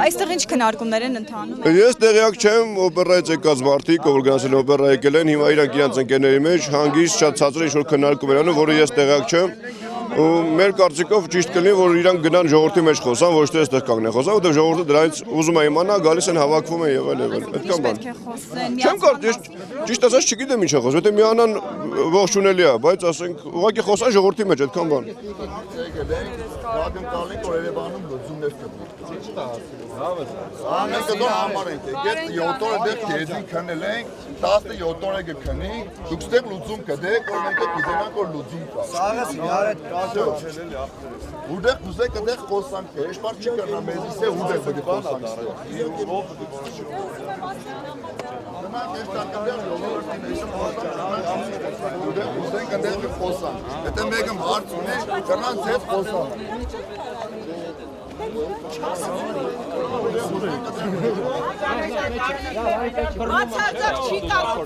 Այստեղ ինչ քննարկումներ են ընթանում։ Ես տեղյակ չեմ, օպերայից եկած մարդիկ, ով գնացել օպերա եկել են, հիմա իրանք իրենց ընկերների մեջ հանգիստ շատ ցածր ինչ-որ քննարկումներ անում, որը ես տեղյակ չեմ։ Մեր կարծիքով ճիշտ կլինի, որ իրանք գնան ժողովրդի մեջ խոսան, ոչ թե այստեղ կանգնեն խոսան, որտեղ ժողովուրդը դրանից ուզում է իմանալ, գալիս են հավաքվում են եւ այլն։ Այդքան բան։ Չեմ կարծես, ճիշտ ասած չգիտեմ ինչ է խոսում, եթե միանան ողջունելի է, բայց ասենք ուղղակի խոսան ժողովրդի մեջ, այդքան բան։ Մենք դեռ համար ենք եկել 7 օրը դեռ քեզին քնել ենք 17 օրը կքնի դուք ստեղ լուծում կդեք որ մենք գիտենանք որ լուծում կա սաղը իրար հետ կաշը ուդեղ դուզեք դեռ խոսանք է բար չի կրնա մեզից է ուդեղ պետք է խոսանք ուդեղ դեռ խոսանք եթե մեկը հարց ունի կրնան ձեզ խոսանք Բացարձակ չի կարող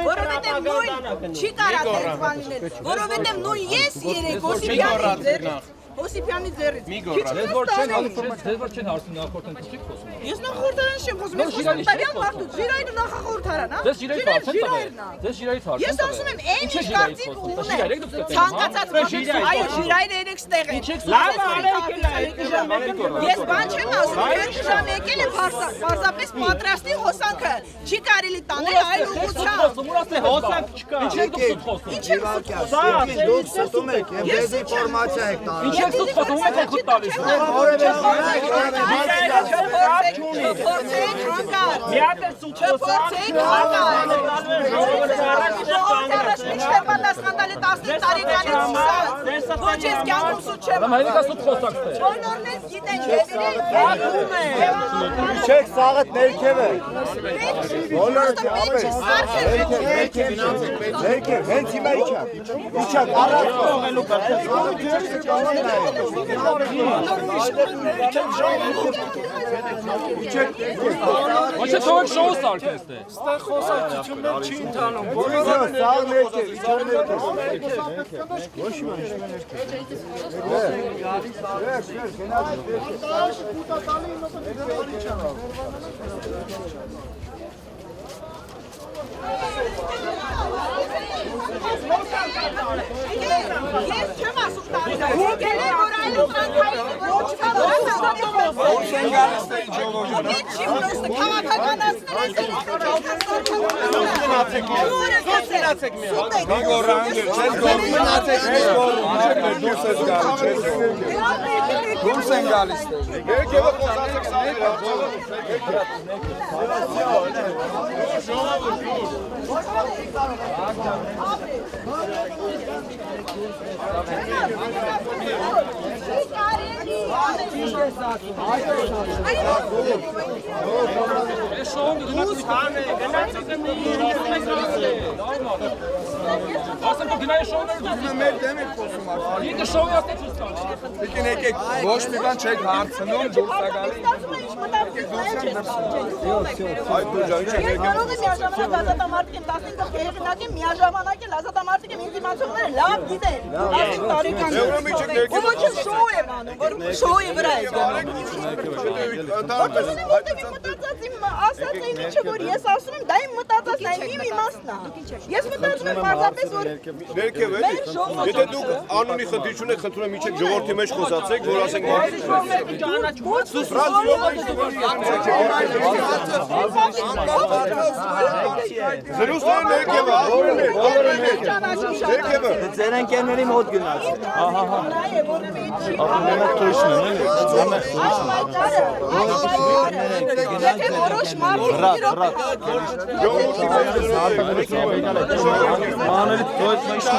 որովհետև նույն չի կարող դեպքանել որովհետև նույն ես երեք Հոսիփյանի ձեռից Ձեզ որ չեն հարցնում նախորդան չեք խոսում Ես նախորդարան չեմ խոսում ես խոսում տվյալ մարդու Ժիրայրը նախախորդարան հա Ձեզ Ժիրայից հարց Ես ասում եմ այն ինչ կարծիք ունեմ ցանկացած մարդու այո Ժիրայրը երեք ստեղ է լավ Ես բան չեմ ասում 2 ժամ եկել է պարզապես պատրաստի հոսանքը չի կարելի տանել այլ ուղղությամբ հոսանք չկա ինչ եք դուք խոսում Ինչ եք խոսում Ինչ եք դուք խոսում եք խոտ տալիս Մի հատ է սուտ խոսա Ոչ ես կյանքում սուտ չեմ Հայրիկա սուտ խոսակ ստե Բոլորնես գիտեն Չեք սաղըտ ներքև է Ներքև, հենց հիմա իչակ առած կողելու Ոչ է թողեք շոու սարքեն ստե Ստեղ խոսակցություններ չի ընթանում Սաղ ներքև, իչակ ներքև Ես չեմ ասում տարիք եկել եմ որ այլում անկայինի որ Ո՞ւր են գալիս թե ժողովուրդը Ո՞ւր չի մնոսը քաղաքականացնել Մի գոռանգել, չես գոռնացեք, մեզ գոռում, դուրս ես գալիս, դուրս են գալիս Երկևը խոսացեք սաղեր Ասեմ որ գնայի շոուները դու մեր դեմ եք խոսում արդեն Ինքը շոուի ասել ցույց տա Եկեք եկեք ոչ մի բան չեք հարցնում դուրս է գալիս Այդ դու ջան Ես կարող եմ միաժամանակ ազատամարտիկ եմ 15 հեղինակ եմ միաժամանակ էլ ազատամարտիկ եմ ինձ իմացողները լավ գիտեն 10 տարեկան Ոչ շոու եմ անում որ շոուի վրա է Մտածած իմ ասած այն ինչը որ ես ասում եմ դա իմ մտածածն է իմ իմաստն է Ես մտածում եմ պարզապես որ Ներքև էլի Եթե դուք անունի խնդիր չունեք խնդրում եմ իջեք ժողովրդի մեջ խոսացեք որ ասենք Զրույցը ներքև Ներքևը Ձեր ընկերների մոտ գնաց Եթե որոշ մարդիկ Մանալից դոյց մայշն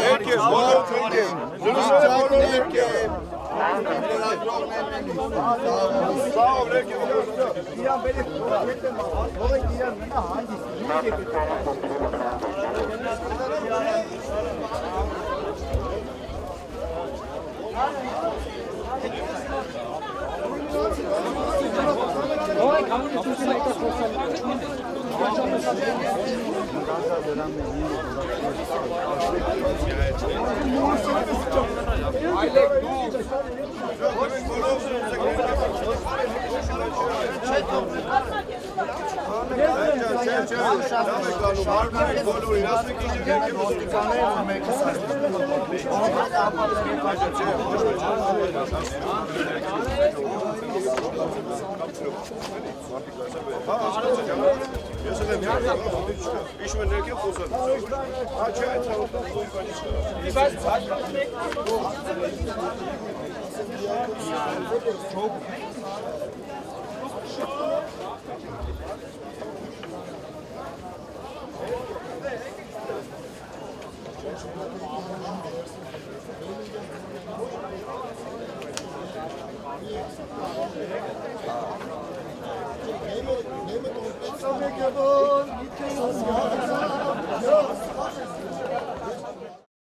Ներքև բոլոր քնկև Զրույցը բոլոր ներքև Սաղով ներքև իրան բերեք թողեք իրան մնա Այլեք դու Name it.